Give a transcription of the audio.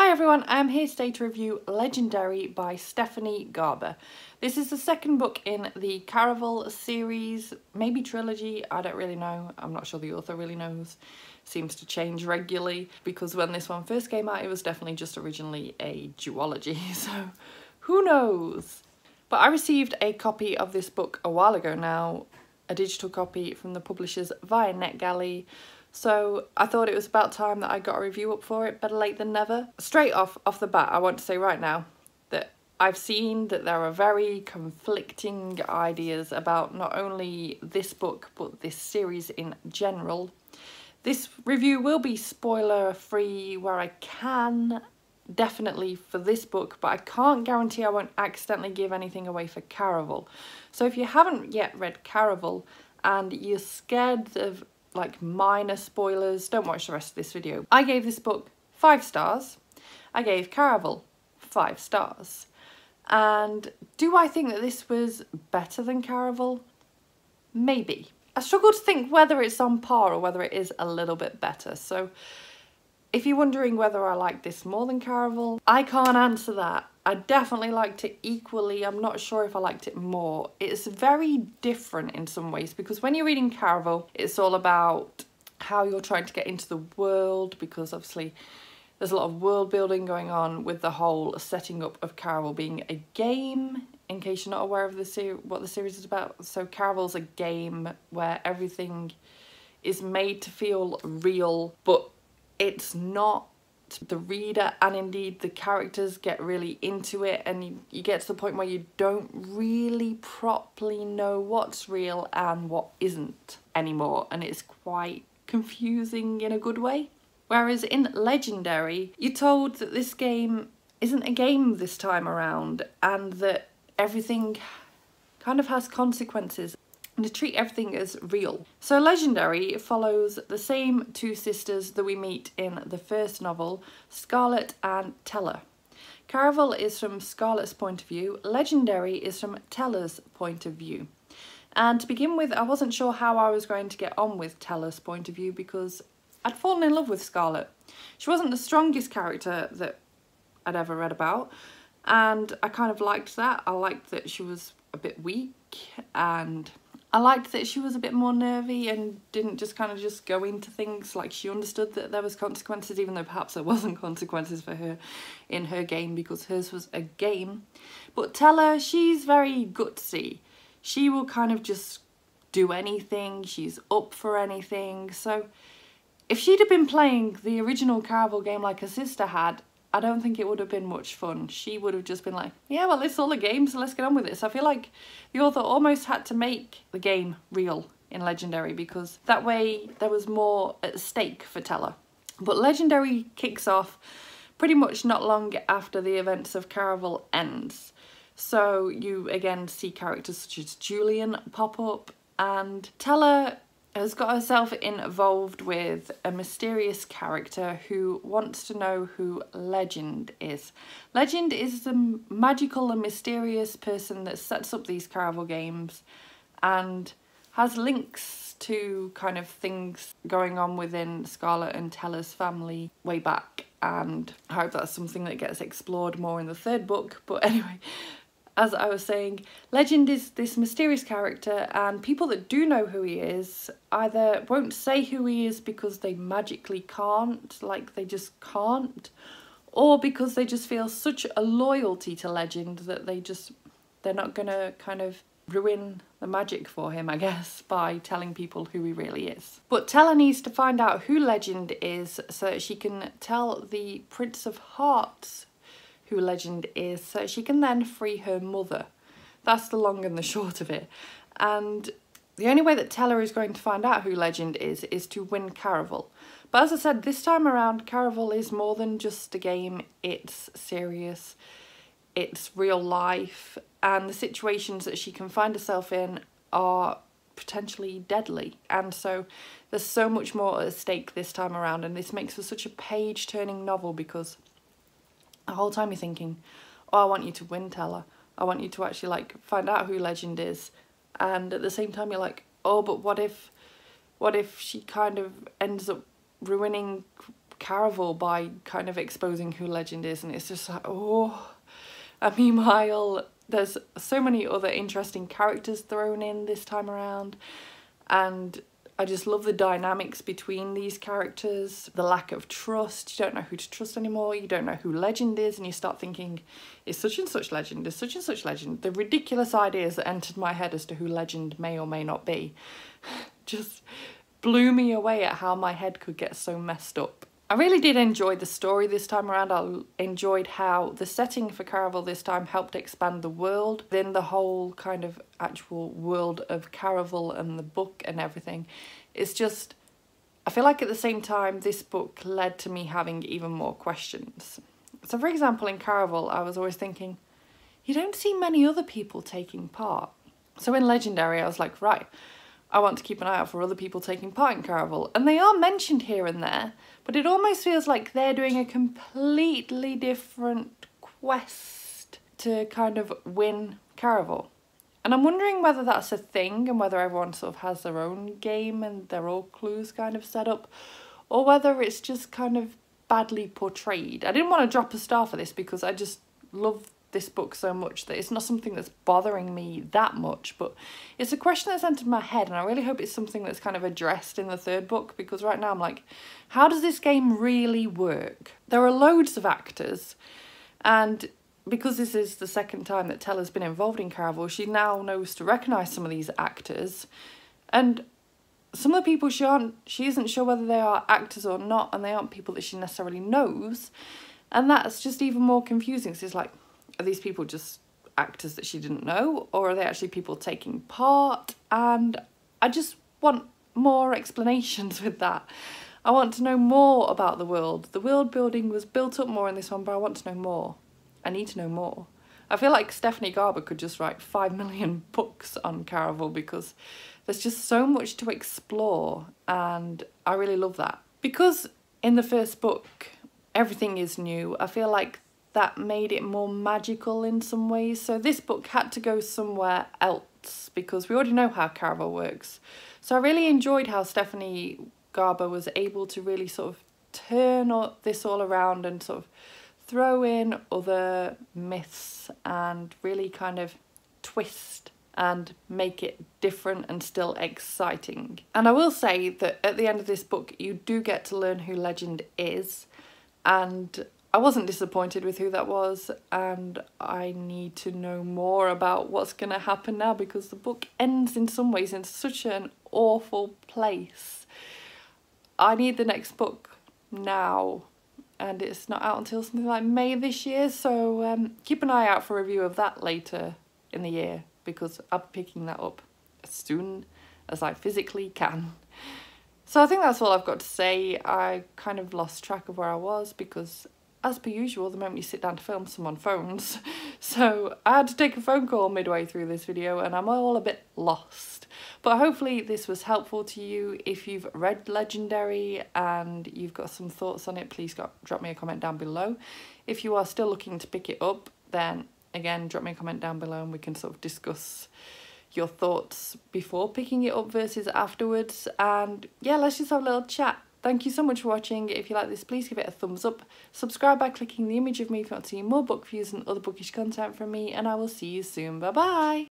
Hi everyone, I am here today to review Legendary by Stephanie Garber. This is the second book in the Caraval series, maybe trilogy, I don't really know. I'm not sure the author really knows. Seems to change regularly because when this one first came out it was definitely just originally a duology, so who knows? But I received a copy of this book a while ago now, a digital copy from the publishers via NetGalley. So I thought it was about time that I got a review up for it, better late than never. Straight off the bat, I want to say right now that I've seen that there are very conflicting ideas about not only this book, but this series in general. This review will be spoiler free where I can, definitely for this book, but I can't guarantee I won't accidentally give anything away for Caraval. So if you haven't yet read Caraval and you're scared of like minor spoilers, don't watch the rest of this video. I gave this book 5 stars. I gave Caraval 5 stars. And do I think that this was better than Caraval? Maybe. I struggle to think whether it's on par or whether it is a little bit better. So if you're wondering whether I like this more than Caraval, I can't answer that. I definitely liked it equally. I'm not sure if I liked it more. It's very different in some ways because when you're reading Caraval, it's all about how you're trying to get into the world, because obviously there's a lot of world building going on with the whole setting up of Caraval being a game, in case you're not aware of what the series is about. So Caraval's a game where everything is made to feel real, but it's not. The reader and indeed the characters get really into it, and you get to the point where you don't really properly know what's real and what isn't anymore, and it's quite confusing in a good way. Whereas in Legendary, you're told that this game isn't a game this time around and that everything kind of has consequences, and to treat everything as real. So Legendary follows the same 2 sisters that we meet in the first novel, Scarlet and Teller. Caraval is from Scarlet's point of view, Legendary is from Teller's point of view. And to begin with, I wasn't sure how I was going to get on with Teller's point of view because I'd fallen in love with Scarlet. She wasn't the strongest character that I'd ever read about, and I kind of liked that. I liked that she was a bit weak, and I liked that she was a bit more nervy and didn't just kind of just go into things. Like, she understood that there was consequences, even though perhaps there wasn't consequences for her in her game because hers was a game. But Teller, she's very gutsy. She will kind of just do anything. She's up for anything. So if she'd have been playing the original Caraval game like her sister had, I don't think it would have been much fun. She would have just been like, yeah, well, it's all a game, so let's get on with it. So I feel like the author almost had to make the game real in Legendary because that way there was more at stake for Teller. But Legendary kicks off pretty much not long after the events of Caraval ends. So you again see characters such as Julian pop up, and Teller has got herself involved with a mysterious character who wants to know who Legend is. Legend is the magical and mysterious person that sets up these Caraval games and has links to kind of things going on within Scarlet and Teller's family way back, and I hope that's something that gets explored more in the 3rd book. But anyway, as I was saying, Legend is this mysterious character, and people that do know who he is either won't say who he is because they magically can't, like they just can't, or because they just feel such a loyalty to Legend that they're not gonna kind of ruin the magic for him, I guess, by telling people who he really is. But Teller needs to find out who Legend is so that she can tell the Prince of Hearts who Legend is, so she can then free her mother. That's the long and the short of it. And the only way that Teller is going to find out who Legend is to win Caraval. But as I said, this time around, Caraval is more than just a game. It's serious, it's real life, and the situations that she can find herself in are potentially deadly. And so there's so much more at stake this time around, and this makes for such a page-turning novel because the whole time you're thinking, oh, I want you to win, Teller. I want you to actually like find out who Legend is. And at the same time you're like, oh, but what if she kind of ends up ruining Caraval by kind of exposing who Legend is, and it's just like, oh. And meanwhile, there's so many other interesting characters thrown in this time around, and I just love the dynamics between these characters, the lack of trust. You don't know who to trust anymore, you don't know who Legend is, and you start thinking, is such and such Legend, is such and such Legend? The ridiculous ideas that entered my head as to who Legend may or may not be just blew me away at how my head could get so messed up. I really did enjoy the story this time around. I enjoyed how the setting for Caraval this time helped expand the world, then the whole kind of actual world of Caraval and the book and everything. It's just, I feel like at the same time this book led to me having even more questions. So for example, in Caraval, I was always thinking, you don't see many other people taking part. So in Legendary, I was like, right, I want to keep an eye out for other people taking part in Caraval. And they are mentioned here and there, but it almost feels like they're doing a completely different quest to kind of win Caraval. And I'm wondering whether that's a thing and whether everyone sort of has their own game and their own clues kind of set up, or whether it's just kind of badly portrayed. I didn't want to drop a star for this because I just love this book so much that it's not something that's bothering me that much, but it's a question that's entered my head, and I really hope it's something that's kind of addressed in the third book, because right now I'm like, how does this game really work? There are loads of actors, and because this is the second time that Tella's been involved in Caraval, she now knows to recognise some of these actors, and some of the people she isn't sure whether they are actors or not, and they aren't people that she necessarily knows, and that's just even more confusing. So it's like, are these people just actors that she didn't know, or are they actually people taking part? And I just want more explanations with that. I want to know more about the world. The world building was built up more in this one, but I want to know more. I need to know more. I feel like Stephanie Garber could just write 5 million books on Caraval, because there's just so much to explore, and I really love that. Because in the first book, everything is new, I feel like that made it more magical in some ways. So this book had to go somewhere else because we already know how Caraval works. So I really enjoyed how Stephanie Garber was able to really sort of turn this all around and sort of throw in other myths and really kind of twist and make it different and still exciting. And I will say that at the end of this book, you do get to learn who Legend is, and I wasn't disappointed with who that was, and I need to know more about what's going to happen now, because the book ends in some ways in such an awful place. I need the next book now, and it's not out until something like May this year, so keep an eye out for a review of that later in the year, because I'll be picking that up as soon as I physically can. So I think that's all I've got to say. I kind of lost track of where I was because, as per usual, the moment you sit down to film, someone phones. So I had to take a phone call midway through this video and I'm all a bit lost. But hopefully this was helpful to you. If you've read Legendary and you've got some thoughts on it, please drop me a comment down below. If you are still looking to pick it up, then again, drop me a comment down below and we can sort of discuss your thoughts before picking it up versus afterwards. And yeah, let's just have a little chat. Thank you so much for watching. If you like this, please give it a thumbs up. Subscribe by clicking the image of me if you want to see more book reviews and other bookish content from me, and I will see you soon. Bye bye.